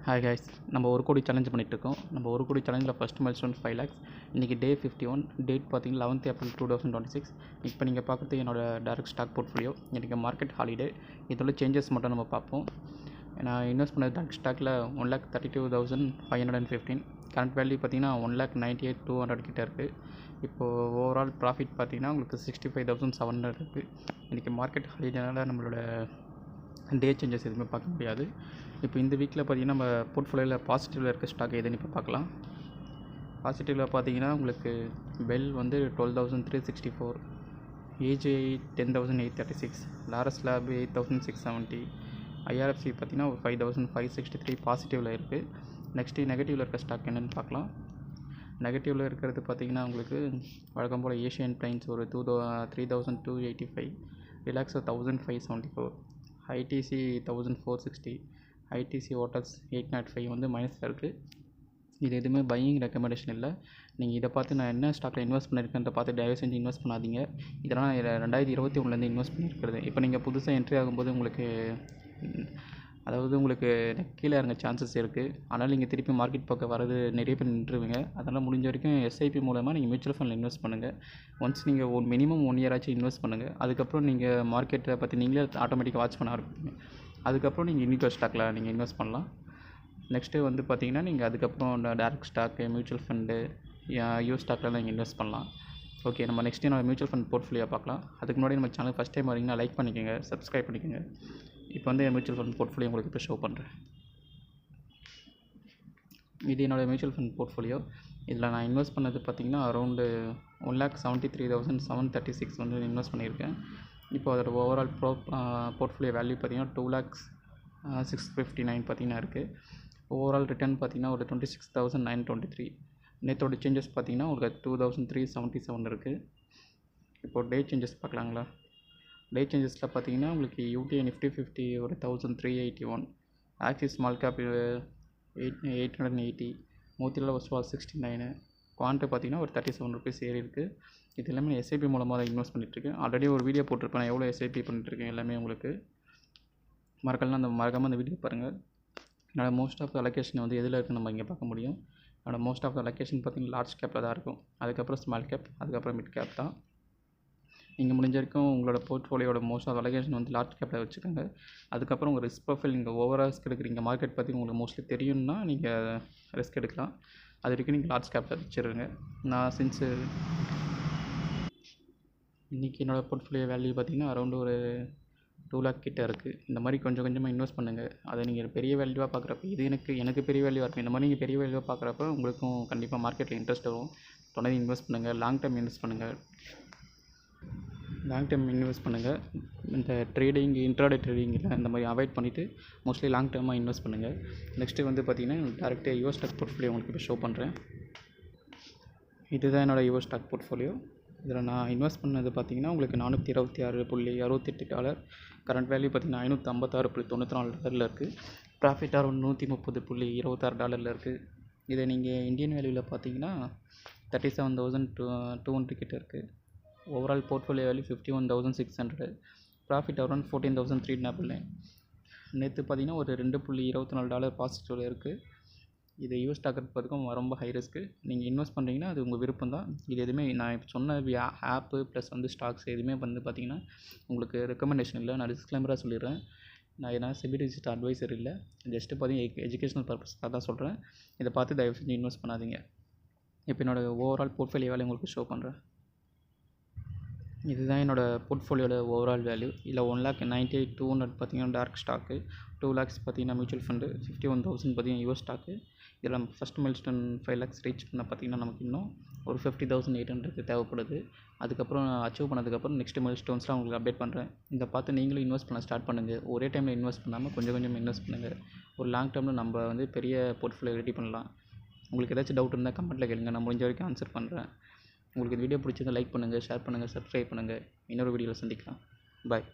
Hi guys, நம்ம ஒரு கோடி சேலஞ்ச் பண்ணிகிட்ருக்கோம். நம்ம ஒரு கோடி சேலஞ்சில் ஃபஸ்ட் மைல்ஸ்டோன் 5 lakhs. இன்றைக்கி டே 51, டேட் பார்த்தீங்கன்னா 11th April 2026. இப்போ நீங்கள் பார்க்குறது என்னோட டைரக்ட் ஸ்டாக் போர்ட்ஃபோலியோ. இன்றைக்கி மார்க்கெட் ஹாலிடே. இதோட சேஞ்சஸ் மட்டும் நம்ம பார்ப்போம். நான் இன்வெஸ்ட் பண்ண டைரக்ட் ஸ்டாக்கில் 1,32,515. கரண்ட் வேல்யூ பார்த்தீங்கன்னா 1,98,200 கிட்ட இருக்குது. இப்போது ஓவரால் ப்ராஃபிட் பார்த்தீங்கன்னா உங்களுக்கு 65,700 இருக்குது. இன்றைக்கி மார்க்கெட் ஹாலிடேனால நம்மளோட டே சேஞ்சஸ் எதுவுமே பார்க்க முடியாது. இப்போ இந்த வீக்கில் பார்த்தீங்கன்னா நம்ம போர்ட்ஃபோலியோவில் பாசிட்டிவில் இருக்க ஸ்டாக் எதுன்னு இப்போ பார்க்கலாம். பாசிட்டிவில் பார்த்தீங்கன்னா உங்களுக்கு பெல் வந்து 12,364, ஏஜிஐ 10,836, லாரஸ் லேப் 8,670, ஐஆர்எஃப்சி பார்த்தீங்கன்னா 5,563 பாசிட்டிவில் இருக்குது. நெக்ஸ்ட்டு நெகட்டிவில் இருக்க ஸ்டாக் என்னென்னு பார்க்கலாம். நெகட்டிவில் இருக்கிறது பார்த்தீங்கன்னா உங்களுக்கு வழக்கம் போல் ஏஷியன் பெயிண்ட்ஸ் ஒரு 3,285, ரிலாக்ஸோ 1,574, ஐடிசி 1,460, ஐடிசி ஹோட்டல்ஸ் 805 வந்து மைனஸில் இருக்குது. இது எதுவுமே பையிங் ரெக்கமெண்டேஷன் இல்லை. நீங்கள் இதை பார்த்து நான் என்ன ஸ்டாக்கில் இன்வெஸ்ட் பண்ணியிருக்கேன்றத பார்த்து தயவு செஞ்சு இன்வெஸ்ட் பண்ணாதீங்க. இதெல்லாம் 2021 இன்வெஸ்ட் பண்ணியிருக்கிறது. இப்போ நீங்கள் புதுசாக என்ட்ரி ஆகும்போது உங்களுக்கு கீழே இறங்க சான்சஸ் இருக்குது. அதனால் நீங்கள் திருப்பி மார்க்கெட் பக்கம் வரது நிறைய பேர் நின்றுவீங்க. அதனால் முடிஞ்ச வரைக்கும் எஸ்ஐபி மூலமாக நீங்கள் மியூச்சுவல் ஃபண்டில் இன்வெஸ்ட் பண்ணுங்கள். ஒன்ஸ் நீங்கள் மினிமம் 1 year ஆச்சு இன்வெஸ்ட் பண்ணுங்கள். அதுக்கப்புறம் நீங்கள் மார்க்கெட்டை பற்றி நீங்களே ஆட்டோமேட்டிக்காக வாட்ச் பண்ண ஆரம்பிப்பீங்க. அதுக்கப்புறம் நீங்கள் இண்டிவிஜுவல் ஸ்டாக்கில் நீங்கள் இன்வெஸ்ட் பண்ணலாம். நெக்ஸ்ட்டு வந்து பார்த்தீங்கன்னா நீங்கள் அதுக்கப்புறம் direct stock, mutual fund, US ஸ்டாக்கில் நீங்கள் இன்வெஸ்ட் பண்ணலாம். ஓகே, நம்ம நெக்ஸ்ட் என்னோட மியூச்சுவல் ஃபண்ட் போர்ட்ஃபோலியோ பார்க்கலாம். அதுக்கு முன்னாடி நம்ம சேனல் ஃபஸ்ட் டைம் வரீங்கன்னா லைக் பண்ணிக்கோங்க, சப்ஸ்கிரைப் பண்ணிக்கோங்க. இப்போ வந்து என் மியூச்சுவல் ஃபண்ட் போர்ட்ஃபோலியோ உங்களுக்கு இப்போ ஷோ பண்ணுறேன். இது என்னோடய மியூச்சுவல் ஃபண்ட் போர்ட்ஃபோலியோ. இதில் நான் இன்வெஸ்ட் பண்ணது பார்த்திங்கன்னா அரௌண்டு 1,73,736 வந்து இன்வெஸ்ட் பண்ணியிருக்கேன். இப்போ அதோட ஓவரால் போர்ட்ஃபோலியோ வேல்யூ பார்த்திங்கன்னா 2,06,59 பார்த்திங்கன்னா இருக்குது. ஓவரால் ரிட்டர்ன் பார்த்திங்கன்னா ஒரு 26,923. நேற்றோட சேஞ்சஸ் பார்த்திங்கன்னா உங்களுக்கு 2,377 இருக்குது. இப்போது டே சேஞ்சஸ் பார்க்கலாங்களா. டே சேஞ்சஸில் பார்த்தீங்கன்னா உங்களுக்கு யூடிஐ நிஃப்டி 50 ஒரு 1,381, axis small cap 880, Motilal Oswal 69, குவான்ட்டு பார்த்தீங்கன்னா ஒரு 37 rupees ஏறி இருக்குது. இது எல்லாமே எஸ்ஐபி மூலமாக தான் இன்வெஸ்ட் பண்ணிட்டுருக்கேன். ஆல்ரெடி ஒரு வீடியோ போட்டிருப்பேன் நான் எவ்வளோ எஸ்ஐபி பண்ணிட்டுருக்கேன் எல்லாமே உங்களுக்கு. மறக்காமல் அந்த வீடியோ பாருங்கள். என்னோடய மோஸ்ட் ஆஃப் அலோகேஷன் வந்து எதில் இருக்குன்னு நம்ம இங்கே பார்க்க முடியும். என்னோடய மோஸ்ட் ஆஃப் அலோகேஷன் பார்த்திங்கன்னா லார்ஜ் கேப்பில் தான் இருக்கும். அதுக்கப்புறம் ஸ்மால் கேப், அதுக்கப்புறம் மிட் கேப் தான். நீங்கள் முடிஞ்ச வரைக்கும் உங்களோட போர்ட்ஃபோலியோட மோஸ்ட் ஆஃப் அலோகேஷன் வந்து லார்ஜ் கேப்பில் வச்சுக்கோங்க. அதுக்கப்புறம் உங்கள் ரிஸ்க் ப்ரொஃபைல் நீங்கள் ஓவராக ரிஸ்க் எடுக்கிறீங்க, மார்க்கெட் பற்றி உங்களுக்கு மோஸ்ட்லி தெரியும்னா நீங்கள் ரிஸ்க் எடுக்கலாம். அது வரைக்கும் நீங்கள் லார்ஜ் கேப்பில் வச்சுருங்க. நான் இன்றைக்கி என்னோடய போர்ட்ஃபோலியோ வேல்யூ பார்த்திங்கன்னா அரௌண்டு ஒரு 2 lakh கிட்டே இருக்குது. இந்த மாதிரி கொஞ்சம் கொஞ்சமாக இன்வெஸ்ட் பண்ணுங்கள். அதை நீங்கள் பெரிய வேல்யூவாக பார்க்குறப்ப இது எனக்கு பெரிய வேல்யூவாக இருக்கும். இந்த மாதிரி நீங்கள் பெரிய வேல்யூவாக பார்க்குறப்ப உங்களுக்கும் கண்டிப்பாக மார்க்கெட்டில் இன்ட்ரெஸ்ட் வரும். தொடர்ந்து இன்வெஸ்ட் பண்ணுங்கள். லாங் டைம் இன்வெஸ்ட் பண்ணுங்கள். இந்த ட்ரேடிங், இன்ட்ராடே ட்ரேடிங் இல்லை இந்த மாதிரி அவாய்ட் பண்ணிவிட்டு மோஸ்ட்லி லாங் டேர்மாக இன்வெஸ்ட் பண்ணுங்கள். நெக்ஸ்ட்டு வந்து பார்த்திங்கன்னா டேரெக்டாக யூஎஸ் ஸ்டாக் போர்ட்ஃபோலியோ உங்களுக்கு இப்போ ஷோ பண்ணுறேன். இதுதான் என்னோடய யூஎஸ் ஸ்டாக் போர்ட்ஃபோலியோ. இதில் நான் இன்வெஸ்ட் பண்ணது பார்த்திங்கன்னா உங்களுக்கு $426.68, கரண்ட் வேல்யூ பார்த்திங்கன்னா $556.94 இருக்குது. ப்ராஃபிட் அரௌண்ட் $130.26 இருக்குது. இதை நீங்கள் இந்தியன் வேல்யூவில் பார்த்தீங்கன்னா 37,200 கிட்ட இருக்குது. Overall portfolio value 51,600, profit around 14,399. நேற்று பார்த்தீங்கன்னா ஒரு $2.24 பாசிட்டிவில் இருக்குது. இது யூஎஸ் ஸ்டாக் இருக்கிறதுக்கும் ரொம்ப ஹை ரிஸ்க்கு. நீங்கள் இன்வெஸ்ட் பண்ணுறீங்கன்னா அது உங்கள் விருப்பம் தான். இது எதுவுமே நான் இப்போ சொன்ன ஆப்பு ப்ளஸ் வந்து ஸ்டாக்ஸ் எதுவுமே வந்து பார்த்திங்கன்னா உங்களுக்கு ரெக்கமெண்டேஷன் இல்லை. நான் டிஸ்க்ளைமராக சொல்லிடுறேன். நான் ஏன்னா செபி ரிஜிஸ்டர்ட் அட்வைசர் இல்லை. ஜஸ்ட்டு பார்த்தீங்கன்னா எஜுகேஷனல் பர்பஸ்க்காக தான் சொல்கிறேன். இதை பார்த்து தயவு செஞ்சு இன்வெஸ்ட் பண்ணாதீங்க. இப்போ என்னோடய ஓவரால் போர்ட்ஃபோலியோ வேல்யூ உங்களுக்கு ஷோ பண்ணுறேன். இதுதான் என்னோடய போர்ட்ஃபோலியோட ஓவரால் வேல்யூ. இல்லை 1,98,200 பார்த்திங்கன்னா டார்க் ஸ்டாக்கு, 2 lakhs பார்த்திங்கன்னா மியூச்சுவல் ஃபண்டு, 51,000 பார்த்திங்கன்னா யூஎஸ் ஸ்டாக்கு. இதில் ஃபஸ்ட் மைல்ஸ்டோன் 5 lakhs ரீச் பண்ண பார்த்திங்கன்னா நமக்கு இன்னும் ஒரு 50,800 தேவைப்படுது. அதுக்கப்புறம் அச்சீவ் பண்ணதுக்கப்புறம் நெக்ஸ்ட் மைல்ஸ்டோன்ஸ்லாம் உங்களுக்கு அப்டேட் பண்ணுறேன். இதை பார்த்து நீங்களும் இன்வெஸ்ட் பண்ண ஸ்டார்ட் பண்ணுங்கள். ஒரே டைமில் இன்வெஸ்ட் பண்ணாமல் கொஞ்சம் கொஞ்சமாக இன்வெஸ்ட் பண்ணுங்கள். ஒரு லாங் டேர்மில் நம்ம வந்து பெரிய போர்ட்ஃபோலியோ ரெடி பண்ணலாம். உங்களுக்கு ஏதாச்சும் டவுட் இருந்தால் கமெண்ட்டில் கேளுங்க, நான் முடிஞ்ச வரைக்கும் ஆன்சர் பண்ணுறேன். உங்களுக்கு இந்த வீடியோ பிடிச்சிருந்தா லைக் பண்ணுங்கள், ஷேர் பண்ணுங்கள், சப்ஸ்கிரைப் பண்ணுங்கள். இன்னொரு வீடியோவில் சந்திக்கலாம். பாய்.